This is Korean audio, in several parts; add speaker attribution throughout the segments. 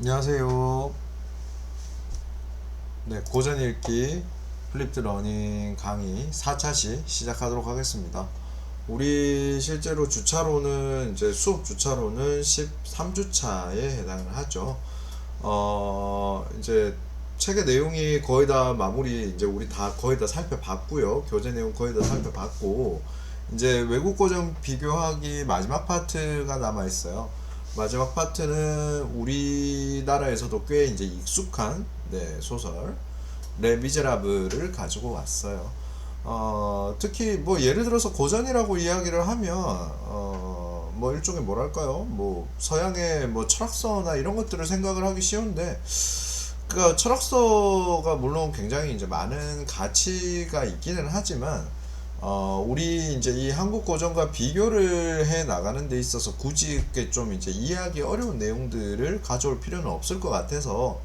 Speaker 1: 안녕하세요. 네, 고전 읽기 플립드 러닝 강의 4차시 시작하도록 하겠습니다. 우리 실제로 주차로는 이제 수업 주차로는 13주차에 해당을 하죠. 이제 책의 내용이 거의 다 마무리 이제 우리 다 거의 다 살펴봤고요. 교재 내용 거의 다 살펴봤고 이제 외국 고전 비교하기 마지막 파트가 남아 있어요. 마지막 파트는 우리나라에서도 꽤 이제 익숙한 소설 레 미제라블을 가지고 왔어요. 특히 뭐 예를 들어서 고전이라고 이야기를 하면 뭐 일종의 뭐랄까요? 뭐 서양의 뭐 철학서나 이런 것들을 생각을 하기 쉬운데 그러니까 철학서가 물론 굉장히 이제 많은 가치가 있기는 하지만 우리 이제 이 한국 고전과 비교를 해 나가는 데 있어서 굳이 이렇게 좀 이제 이해하기 어려운 내용들을 가져올 필요는 없을 것 같아서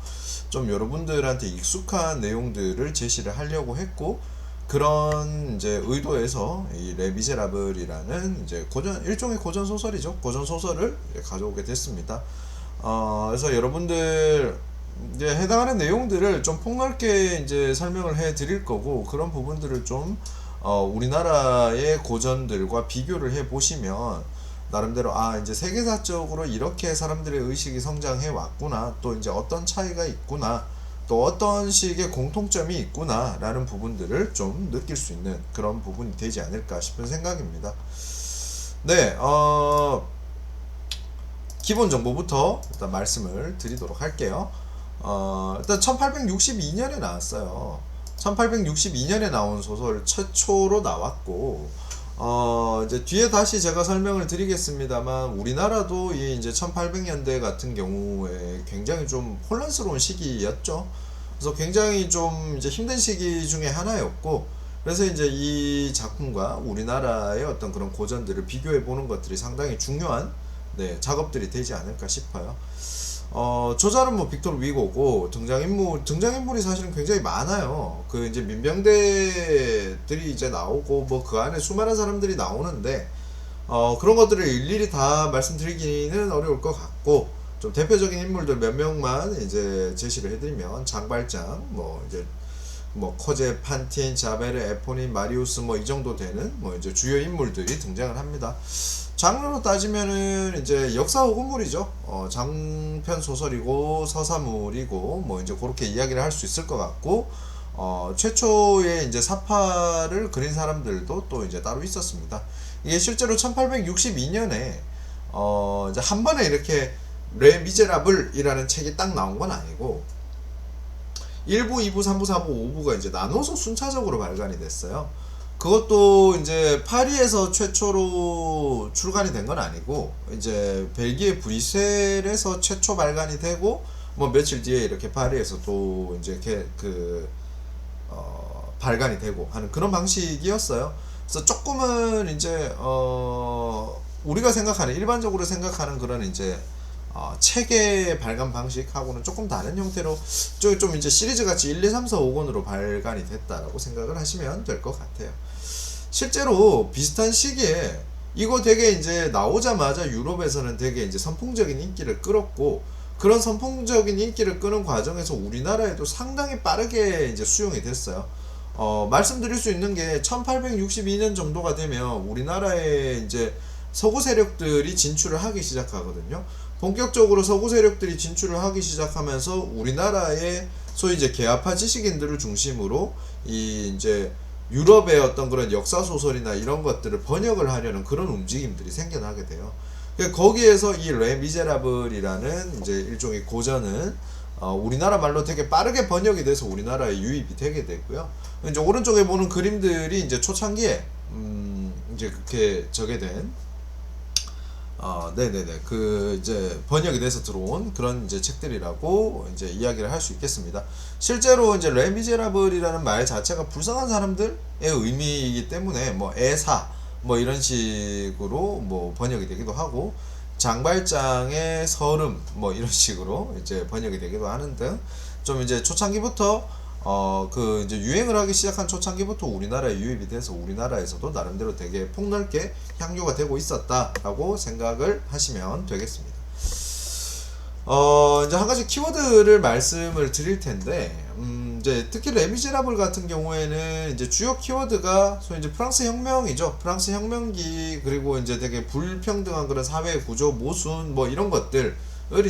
Speaker 1: 좀 여러분들한테 익숙한 내용들을 제시를 하려고 했고 그런 이제 의도에서 이 레미제라블이라는 이제 고전 일종의 고전 소설이죠. 고전 소설을 가져오게 됐습니다. 그래서 여러분들 이제 해당하는 내용들을 좀 폭넓게 이제 설명을 해 드릴 거고 그런 부분들을 좀 우리나라의 고전들과 비교를 해 보시면 나름대로 이제 세계사적으로 이렇게 사람들의 의식이 성장해 왔구나 또 이제 어떤 차이가 있구나 또 어떤 식의 공통점이 있구나 라는 부분들을 좀 느낄 수 있는 그런 부분이 되지 않을까 싶은 생각입니다. 네, 기본 정보부터 일단 말씀을 드리도록 할게요. 일단 1862년에 나왔어요. 1862년에 나온 소설 최초로 나왔고, 이제 뒤에 다시 제가 설명을 드리겠습니다만, 우리나라도 이 이제 1800년대 같은 경우에 굉장히 좀 혼란스러운 시기였죠. 그래서 굉장히 좀 이제 힘든 시기 중에 하나였고, 그래서 이제 이 작품과 우리나라의 어떤 그런 고전들을 비교해 보는 것들이 상당히 중요한 작업들이 되지 않을까 싶어요. 저자는 뭐 빅토르 위고고 등장인물이 사실은 굉장히 많아요. 그 이제 민병대들이 이제 나오고 뭐 그 안에 수많은 사람들이 나오는데 그런 것들을 일일이 다 말씀드리기는 어려울 것 같고 좀 대표적인 인물들 몇 명만 이제 제시를 해드리면 장발장 뭐 이제 뭐 커제, 판틴, 자베르, 에포닌, 마리우스 뭐 이 정도 되는 뭐 이제 주요 인물들이 등장을 합니다. 장르로 따지면은 이제 역사 호근물이죠. 장편 소설이고 서사물이고 뭐 이제 그렇게 이야기를 할 수 있을 것 같고 최초의 이제 사파를 그린 사람들도 또 이제 따로 있었습니다. 이게 실제로 1862년에 이제 한 번에 이렇게 레 미제라블이라는 책이 딱 나온 건 아니고 1부, 2부, 3부, 4부, 5부가 이제 나눠서 순차적으로 발간이 됐어요. 그것도 이제 파리에서 최초로 출간이 된 건 아니고 이제 벨기에 브뤼셀에서 최초 발간이 되고 뭐 며칠 뒤에 이렇게 파리에서 또 이제 발간이 되고 하는 그런 방식이었어요. 그래서 조금은 이제 우리가 생각하는 일반적으로 생각하는 그런 이제 책의 발간 방식하고는 조금 다른 형태로 좀 이제 시리즈 같이 1, 2, 3, 4, 5권으로 발간이 됐다라고 생각을 하시면 될 것 같아요. 실제로 비슷한 시기에 이거 되게 이제 나오자마자 유럽에서는 되게 이제 선풍적인 인기를 끌었고 그런 선풍적인 인기를 끄는 과정에서 우리나라에도 상당히 빠르게 이제 수용이 됐어요. 말씀드릴 수 있는 게 1862년 정도가 되면 우리나라에 이제 서구 세력들이 진출을 하기 시작하거든요. 본격적으로 서구 세력들이 진출을 하기 시작하면서 우리나라의 소위 이제 개화파 지식인들을 중심으로 이 이제 유럽의 어떤 그런 역사 소설이나 이런 것들을 번역을 하려는 그런 움직임들이 생겨나게 돼요. 거기에서 이 레 미제라블이라는 이제 일종의 고전은 우리나라 말로 되게 빠르게 번역이 돼서 우리나라에 유입이 되게 되고요. 이제 오른쪽에 보는 그림들이 이제 초창기에 이제 그렇게 저게 된 네네네. 그, 이제, 번역이 돼서 들어온 그런 이제 책들이라고 이제 이야기를 할 수 있겠습니다. 실제로 이제, 레미제라블이라는 말 자체가 불쌍한 사람들의 의미이기 때문에, 뭐, 애사, 뭐, 이런 식으로 뭐, 번역이 되기도 하고, 장발장의 서름, 뭐, 이런 식으로 이제 번역이 되기도 하는 등, 좀 이제 초창기부터 그 이제 유행을 하기 시작한 초창기부터 우리나라에 유입이 돼서 우리나라에서도 나름대로 되게 폭넓게 향유가 되고 있었다라고 생각을 하시면 되겠습니다. 이제 한 가지 키워드를 말씀을 드릴 텐데, 이제 특히 레미제라블 같은 경우에는 이제 주요 키워드가 소위 이제 프랑스 혁명이죠. 프랑스 혁명기, 그리고 이제 되게 불평등한 그런 사회 구조, 모순, 뭐 이런 것들을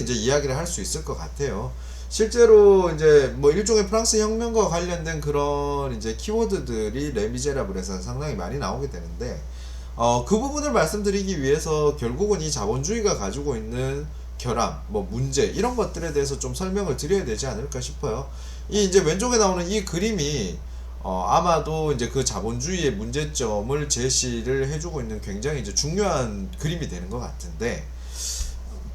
Speaker 1: 이제 이야기를 할 수 있을 것 같아요. 실제로 이제 뭐 일종의 프랑스 혁명과 관련된 그런 이제 키워드들이 레미제라블에서 상당히 많이 나오게 되는데, 그 부분을 말씀드리기 위해서 결국은 이 자본주의가 가지고 있는 결함, 뭐 문제 이런 것들에 대해서 좀 설명을 드려야 되지 않을까 싶어요. 이 이제 왼쪽에 나오는 이 그림이 아마도 이제 그 자본주의의 문제점을 제시를 해주고 있는 굉장히 이제 중요한 그림이 되는 것 같은데,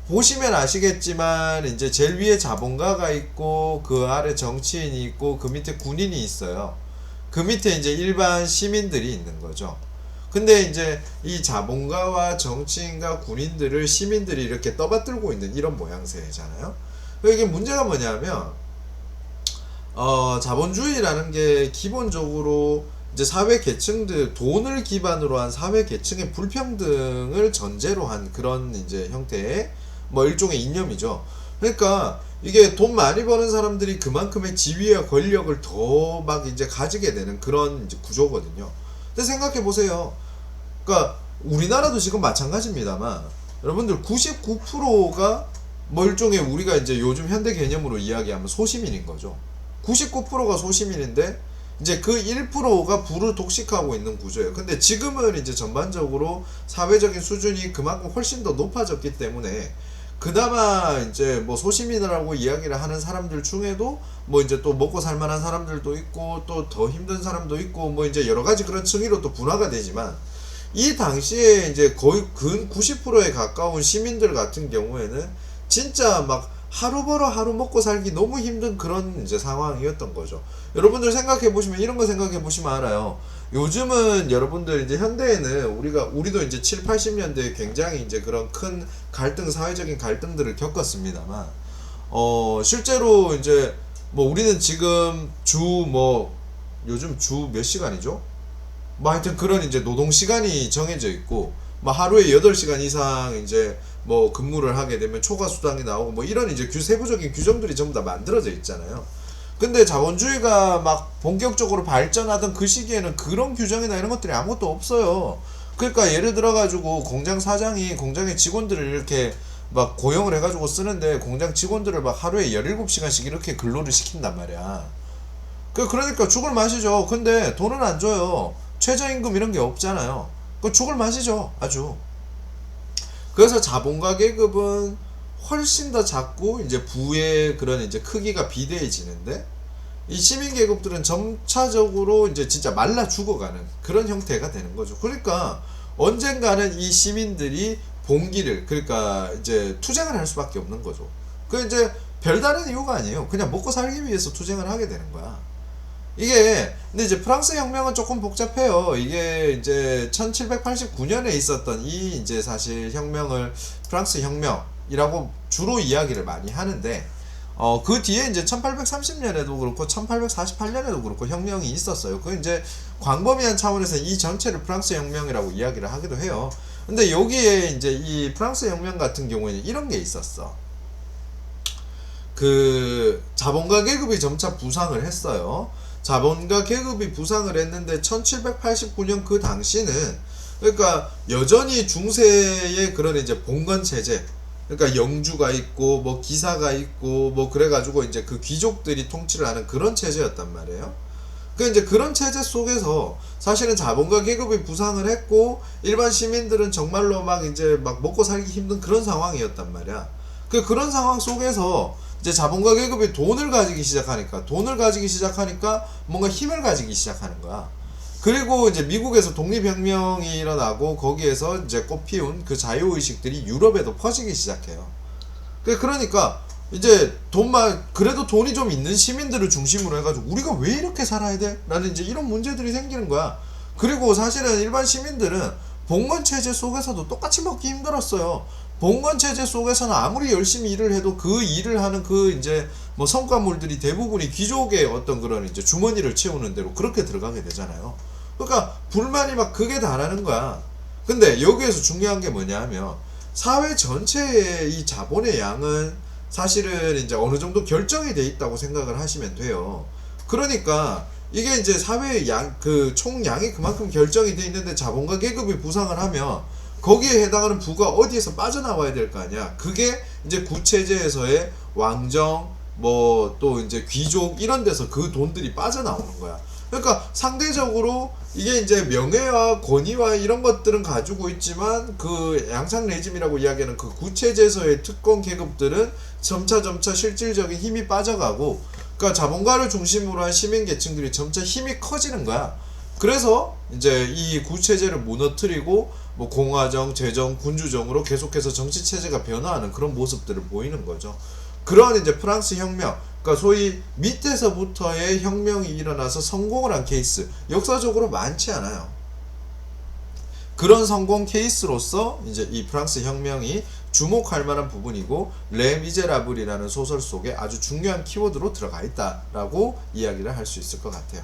Speaker 1: 보시면 아시겠지만 이제 제일 위에 자본가가 있고 그 아래 정치인이 있고 그 밑에 군인이 있어요. 그 밑에 이제 일반 시민들이 있는 거죠. 근데 이제 이 자본가와 정치인과 군인들을 시민들이 이렇게 떠받들고 있는 이런 모양새잖아요. 이게 문제가 뭐냐면 자본주의라는 게 기본적으로 이제 사회 계층들, 돈을 기반으로 한 사회 계층의 불평등을 전제로 한 그런 이제 형태의 뭐 일종의 이념이죠. 그러니까 이게 돈 많이 버는 사람들이 그만큼의 지위와 권력을 더 막 이제 가지게 되는 그런 이제 구조거든요. 근데 생각해 보세요. 그러니까 우리나라도 지금 마찬가지입니다만, 여러분들 99%가 뭐 일종의 우리가 이제 요즘 현대 개념으로 이야기하면 소시민인 거죠. 99%가 소시민인데 이제 그 1%가 부를 독식하고 있는 구조예요. 근데 지금은 이제 전반적으로 사회적인 수준이 그만큼 훨씬 더 높아졌기 때문에 그나마 이제 뭐 소시민이라고 이야기를 하는 사람들 중에도 뭐 이제 또 먹고 살만한 사람들도 있고 또 더 힘든 사람도 있고 뭐 이제 여러 가지 그런 층위로 또 분화가 되지만, 이 당시에 이제 거의 근 90%에 가까운 시민들 같은 경우에는 진짜 막 하루 벌어 하루 먹고 살기 너무 힘든 그런 이제 상황이었던 거죠. 여러분들 생각해 보시면, 이런 거 생각해 보시면 알아요. 요즘은 여러분들 이제 현대에는 우리도 이제 7, 80년대에 굉장히 이제 그런 큰 갈등, 사회적인 갈등들을 겪었습니다만, 실제로 이제 뭐 우리는 지금 요즘 주 몇 시간이죠? 뭐 하여튼 그런 이제 노동 시간이 정해져 있고, 뭐 하루에 8시간 이상 이제 뭐 근무를 하게 되면 초과 수당이 나오고 뭐 이런 이제 세부적인 규정들이 전부 다 만들어져 있잖아요. 근데 자본주의가 막 본격적으로 발전하던 그 시기에는 그런 규정이나 이런 것들이 아무것도 없어요. 그러니까 예를 들어 가지고 공장 사장이 공장의 직원들을 이렇게 막 고용을 해가지고 쓰는데, 공장 직원들을 막 하루에 17시간씩 이렇게 근로를 시킨단 말이야. 그러니까 죽을 맛이죠. 근데 돈은 안 줘요. 최저임금 이런 게 없잖아요. 그 죽을 맛이죠. 아주. 그래서 자본가 계급은 훨씬 더 작고 이제 부의 그런 이제 크기가 비대해지는데, 이 시민 계급들은 점차적으로 이제 진짜 말라 죽어가는 그런 형태가 되는 거죠. 그러니까 언젠가는 이 시민들이 봉기를, 그러니까 이제 투쟁을 할 수밖에 없는 거죠. 그 이제 별다른 이유가 아니에요. 그냥 먹고 살기 위해서 투쟁을 하게 되는 거야. 이게 근데 이제 프랑스 혁명은 조금 복잡해요. 이게 이제 1789년에 있었던 이 이제 사실 혁명을 프랑스 혁명이라고 주로 이야기를 많이 하는데, 그 뒤에 이제 1830년에도 그렇고 1848년에도 그렇고 혁명이 있었어요. 그 이제 광범위한 차원에서 이 전체를 프랑스 혁명이라고 이야기를 하기도 해요. 근데 여기에 이제 이 프랑스 혁명 같은 경우에는 이런 게 있었어. 그 자본가 계급이 점차 부상을 했어요. 자본가 계급이 부상을 했는데 1789년 그 당시는, 그러니까 여전히 중세의 그런 이제 봉건 체제, 그러니까 영주가 있고 뭐 기사가 있고 뭐 그래가지고 이제 그 귀족들이 통치를 하는 그런 체제였단 말이에요. 그 이제 그런 체제 속에서 사실은 자본가 계급이 부상을 했고 일반 시민들은 정말로 막 이제 막 먹고 살기 힘든 그런 상황이었단 말이야. 그런 상황 속에서 이제 자본가 계급이 돈을 가지기 시작하니까 뭔가 힘을 가지기 시작하는 거야. 그리고 이제 미국에서 독립혁명이 일어나고 거기에서 이제 꽃피운 그 자유의식들이 유럽에도 퍼지기 시작해요. 그러니까 이제 그래도 돈이 좀 있는 시민들을 중심으로 해가지고 우리가 왜 이렇게 살아야 돼? 라는 이제 이런 문제들이 생기는 거야. 그리고 사실은 일반 시민들은 봉건 체제 속에서도 똑같이 먹기 힘들었어요. 봉건 체제 속에서는 아무리 열심히 일을 해도 그 일을 하는 그 이제 뭐 성과물들이 대부분이 귀족의 어떤 그런 이제 주머니를 채우는 대로 그렇게 들어가게 되잖아요. 그러니까 불만이 막 극에 달하는 거야. 근데 여기에서 중요한 게 뭐냐 하면 사회 전체의 이 자본의 양은 사실은 이제 어느 정도 결정이 돼 있다고 생각을 하시면 돼요. 그러니까 이게 이제 사회의 그 총량이 그만큼 결정이 돼 있는데 자본가 계급이 부상을 하면 거기에 해당하는 부가 어디에서 빠져나와야 될 거 아니야. 그게 이제 구체제에서의 왕정, 뭐 또 이제 귀족 이런 데서 그 돈들이 빠져나오는 거야. 그러니까 상대적으로 이게 이제 명예와 권위와 이런 것들은 가지고 있지만 그 양상 레짐이라고 이야기하는 그 구체제에서의 특권 계급들은 점차 실질적인 힘이 빠져가고, 그러니까 자본가를 중심으로 한 시민 계층들이 점차 힘이 커지는 거야. 그래서 이제 이 구체제를 무너뜨리고 뭐 공화정, 제정, 군주정으로 계속해서 정치 체제가 변화하는 그런 모습들을 보이는 거죠. 그런 이제 프랑스 혁명, 그러니까 소위 밑에서부터의 혁명이 일어나서 성공을 한 케이스, 역사적으로 많지 않아요. 그런 성공 케이스로서 이제 이 프랑스 혁명이 주목할 만한 부분이고, 레 미제라블이라는 소설 속에 아주 중요한 키워드로 들어가 있다라고 이야기를 할 수 있을 것 같아요.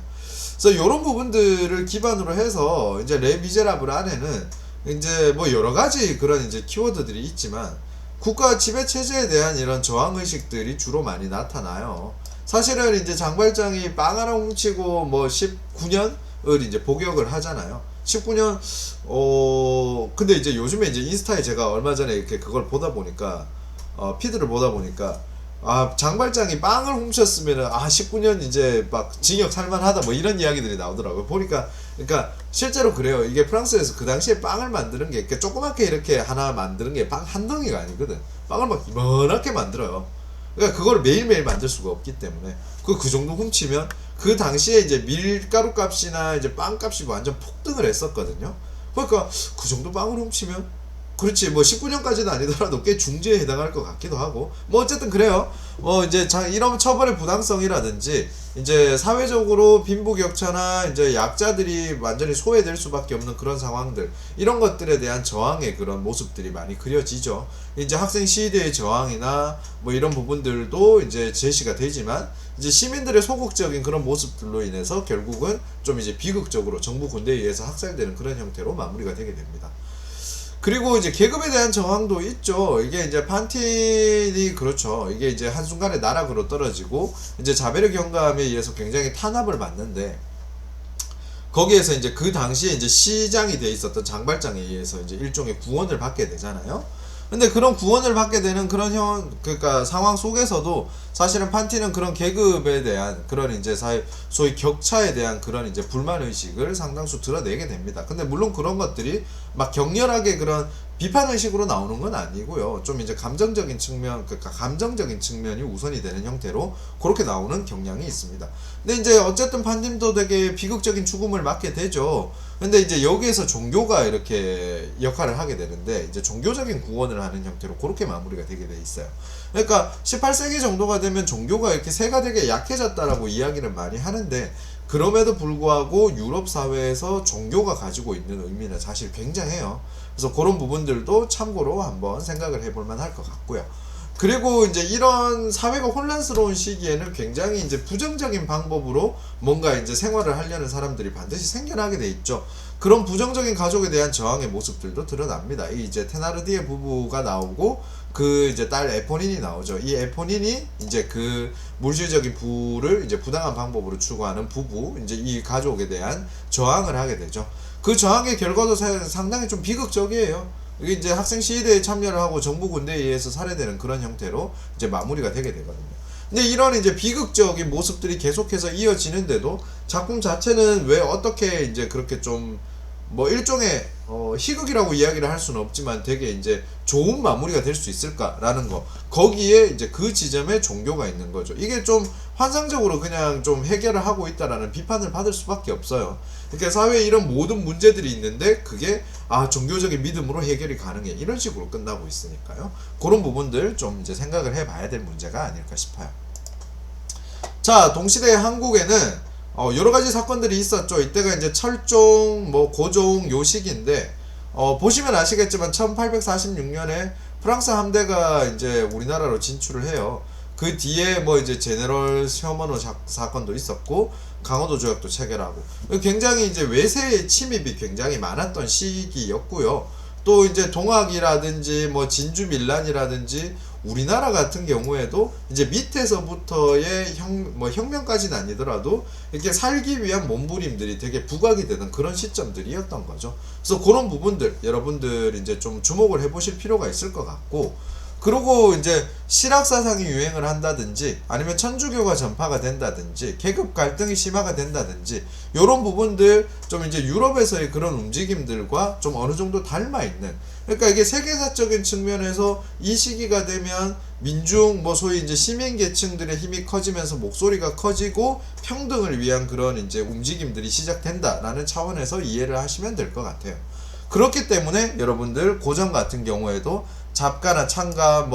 Speaker 1: 그래서 이런 부분들을 기반으로 해서 이제 레 미제라블 안에는 이제 뭐 여러 가지 그런 이제 키워드들이 있지만 국가 지배 체제에 대한 이런 저항 의식들이 주로 많이 나타나요. 사실은 이제 장발장이 빵 하나 훔치고 뭐 19년을 이제 복역을 하잖아요. 19년 근데 이제 요즘에 이제 인스타에 제가 얼마 전에 이렇게 그걸 보다 보니까 피드를 보다 보니까 장발장이 빵을 훔쳤으면은 19년 이제 막 징역 살만하다 뭐 이런 이야기들이 나오더라고요. 보니까 그러니까 실제로 그래요. 이게 프랑스에서 그 당시에 빵을 만드는 게 이렇게 조그맣게 이렇게 하나 만드는 게 빵 한 덩이가 아니거든. 빵을 막 이만하게 만들어요. 그러니까 그걸 매일매일 만들 수가 없기 때문에 그 정도 훔치면 그 당시에 이제 밀가루 값이나 이제 빵 값이 완전 폭등을 했었거든요. 그러니까 그 정도 빵을 훔치면 그렇지 뭐 19년까지는 아니더라도 꽤 중죄에 해당할 것 같기도 하고, 뭐 어쨌든 그래요. 이제 이런 처벌의 부당성이라든지 이제 사회적으로 빈부격차나 이제 약자들이 완전히 소외될 수밖에 없는 그런 상황들, 이런 것들에 대한 저항의 그런 모습들이 많이 그려지죠. 이제 학생 시위대의 저항이나 뭐 이런 부분들도 이제 제시가 되지만, 이제 시민들의 소극적인 그런 모습들로 인해서 결국은 좀 이제 비극적으로 정부 군대에 의해서 학살되는 그런 형태로 마무리가 되게 됩니다. 그리고 이제 계급에 대한 저항도 있죠. 이게 이제 판틴이 그렇죠. 이게 이제 한순간에 나락으로 떨어지고 이제 자베르 경감에 의해서 굉장히 탄압을 받는데, 거기에서 이제 그 당시에 이제 시장이 돼 있었던 장발장에 의해서 이제 일종의 구원을 받게 되잖아요. 근데 그런 구원을 받게 되는 그런 그러니까 상황 속에서도 사실은 판티는 그런 계급에 대한 그런 이제 소위 격차에 대한 그런 이제 불만 의식을 상당수 드러내게 됩니다. 근데 물론 그런 것들이 막 격렬하게 그런 비판 의식으로 나오는 건 아니고요. 좀 이제 감정적인 측면, 그러니까 감정적인 측면이 우선이 되는 형태로 그렇게 나오는 경향이 있습니다. 근데 이제 어쨌든 판팀도 되게 비극적인 죽음을 맞게 되죠. 근데 이제 여기에서 종교가 이렇게 역할을 하게 되는데, 이제 종교적인 구원을 하는 형태로 그렇게 마무리가 되게 돼 있어요. 그러니까 18세기 정도가 되면 종교가 이렇게 세가 되게 약해졌다라고 이야기를 많이 하는데, 그럼에도 불구하고 유럽 사회에서 종교가 가지고 있는 의미는 사실 굉장해요. 그래서 그런 부분들도 참고로 한번 생각을 해볼 만할 것 같고요. 그리고 이제 이런 사회가 혼란스러운 시기에는 굉장히 이제 부정적인 방법으로 뭔가 이제 생활을 하려는 사람들이 반드시 생겨나게 돼 있죠. 그런 부정적인 가족에 대한 저항의 모습들도 드러납니다. 이 이제 테나르디에 부부가 나오고 그 이제 딸 에포닌이 나오죠. 이 에포닌이 이제 그 물질적인 부를 이제 부당한 방법으로 추구하는 부부, 이제 이 가족에 대한 저항을 하게 되죠. 그 저항의 결과도 상당히 좀 비극적이에요. 이게 이제 학생 시위대에 참여를 하고 정부 군대에 의해서 살해되는 그런 형태로 이제 마무리가 되게 되거든요. 근데 이런 이제 비극적인 모습들이 계속해서 이어지는데도 작품 자체는 왜 어떻게 이제 그렇게 좀 뭐 일종의 희극이라고 이야기를 할 수는 없지만 되게 이제 좋은 마무리가 될 수 있을까라는 거, 거기에 이제 그 지점에 종교가 있는 거죠. 이게 좀 환상적으로 그냥 좀 해결을 하고 있다라는 비판을 받을 수밖에 없어요. 그러니까 사회에 이런 모든 문제들이 있는데 그게 종교적인 믿음으로 해결이 가능해, 이런 식으로 끝나고 있으니까요. 그런 부분들 좀 이제 생각을 해봐야 될 문제가 아닐까 싶어요. 자, 동시대 한국에는 여러 가지 사건들이 있었죠. 이때가 이제 철종, 뭐 고종 요 시기인데, 보시면 아시겠지만 1846년에 프랑스 함대가 이제 우리나라로 진출을 해요. 그 뒤에 뭐 이제 제네럴 셔먼호 사건도 있었고, 강화도 조약도 체결하고, 굉장히 이제 외세의 침입이 굉장히 많았던 시기였고요. 또 이제 동학이라든지 뭐 진주 밀란이라든지 우리나라 같은 경우에도 이제 밑에서부터의 혁명까지는 아니더라도 이렇게 살기 위한 몸부림들이 되게 부각이 되는 그런 시점들이었던 거죠. 그래서 그런 부분들 여러분들 이제 좀 주목을 해보실 필요가 있을 것 같고, 그리고 이제 실학사상이 유행을 한다든지 아니면 천주교가 전파가 된다든지 계급 갈등이 심화가 된다든지 이런 부분들 좀 이제 유럽에서의 그런 움직임들과 좀 어느 정도 닮아 있는, 그러니까 이게 세계사적인 측면에서 이 시기가 되면 민중 소위 이제 시민 계층들의 힘이 커지면서 목소리가 커지고 평등을 위한 그런 이제 움직임들이 시작된다라는 차원에서 이해를 하시면 될 것 같아요. 그렇기 때문에 여러분들 고전 같은 경우에도 잡가나 창가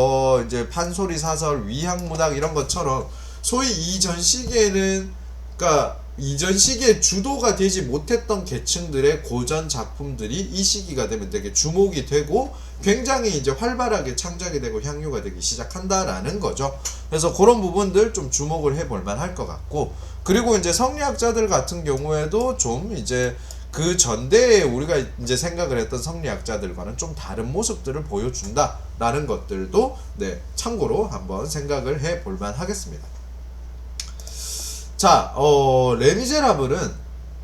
Speaker 1: 이제 판소리 사설 위향문학 이런 것처럼 소위 이전 시기에는, 그러니까 이전 시기에 주도가 되지 못했던 계층들의 고전 작품들이 이 시기가 되면 되게 주목이 되고 굉장히 이제 활발하게 창작이 되고 향유가 되기 시작한다라는 거죠. 그래서 그런 부분들 좀 주목을 해볼 만할 것 같고, 그리고 이제 성리학자들 같은 경우에도 좀 이제 그 전대에 우리가 이제 생각을 했던 성리학자들과는 좀 다른 모습들을 보여준다라는 것들도 참고로 한번 생각을 해볼 만하겠습니다. 자, 레미제라블은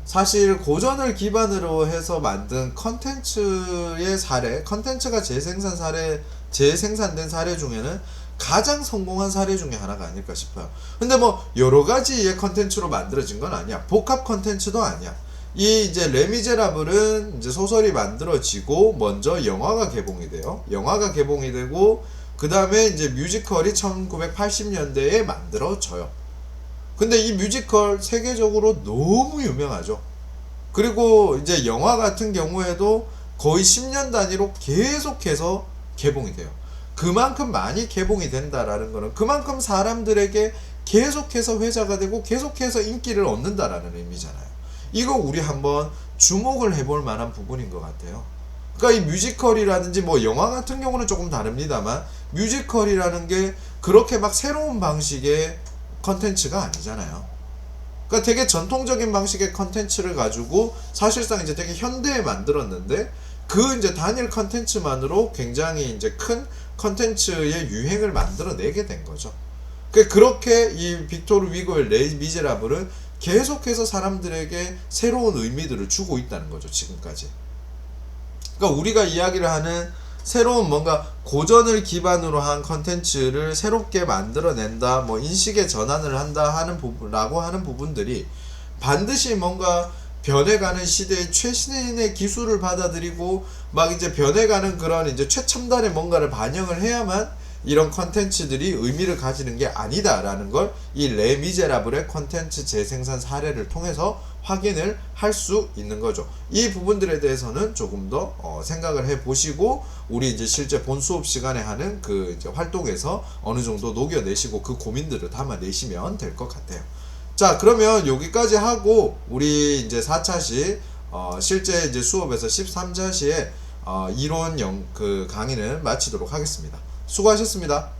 Speaker 1: 사실 고전을 기반으로 해서 만든 컨텐츠의 사례, 컨텐츠가 재생산된 사례 중에는 가장 성공한 사례 중에 하나가 아닐까 싶어요. 근데 여러 가지의 컨텐츠로 만들어진 건 아니야. 복합 컨텐츠도 아니야. 이 이제 레미제라블은 이제 소설이 만들어지고 먼저 영화가 개봉이 돼요. 영화가 개봉이 되고 그 다음에 이제 뮤지컬이 1980년대에 만들어져요. 근데 이 뮤지컬 세계적으로 너무 유명하죠. 그리고 이제 영화 같은 경우에도 거의 10년 단위로 계속해서 개봉이 돼요. 그만큼 많이 개봉이 된다라는 거는 그만큼 사람들에게 계속해서 회자가 되고 계속해서 인기를 얻는다라는 의미잖아요. 이거 우리 한번 주목을 해볼 만한 부분인 것 같아요. 그러니까 이 뮤지컬이라든지 영화 같은 경우는 조금 다릅니다만 뮤지컬이라는 게 그렇게 막 새로운 방식의 컨텐츠가 아니잖아요. 그러니까 되게 전통적인 방식의 컨텐츠를 가지고 사실상 이제 되게 현대에 만들었는데 그 이제 단일 컨텐츠만으로 굉장히 이제 큰 컨텐츠의 유행을 만들어내게 된 거죠. 그렇게 이 빅토르 위고의 레 미제라블은 계속해서 사람들에게 새로운 의미들을 주고 있다는 거죠, 지금까지. 그러니까 우리가 이야기를 하는 새로운 뭔가 고전을 기반으로 한 컨텐츠를 새롭게 만들어낸다, 인식의 전환을 한다 라고 하는 부분들이 반드시 뭔가 변해가는 시대의 최신의 기술을 받아들이고 막 이제 변해가는 그런 이제 최첨단의 뭔가를 반영을 해야만 이런 컨텐츠들이 의미를 가지는 게 아니다라는 걸 이 레미제라블의 컨텐츠 재생산 사례를 통해서 확인을 할 수 있는 거죠. 이 부분들에 대해서는 조금 더 생각을 해 보시고 우리 이제 실제 본 수업 시간에 하는 그 이제 활동에서 어느 정도 녹여내시고 그 고민들을 담아내시면 될 것 같아요. 자, 그러면 여기까지 하고 우리 이제 4차시 실제 이제 수업에서 13차시에 이론 그 강의는 마치도록 하겠습니다. 수고하셨습니다.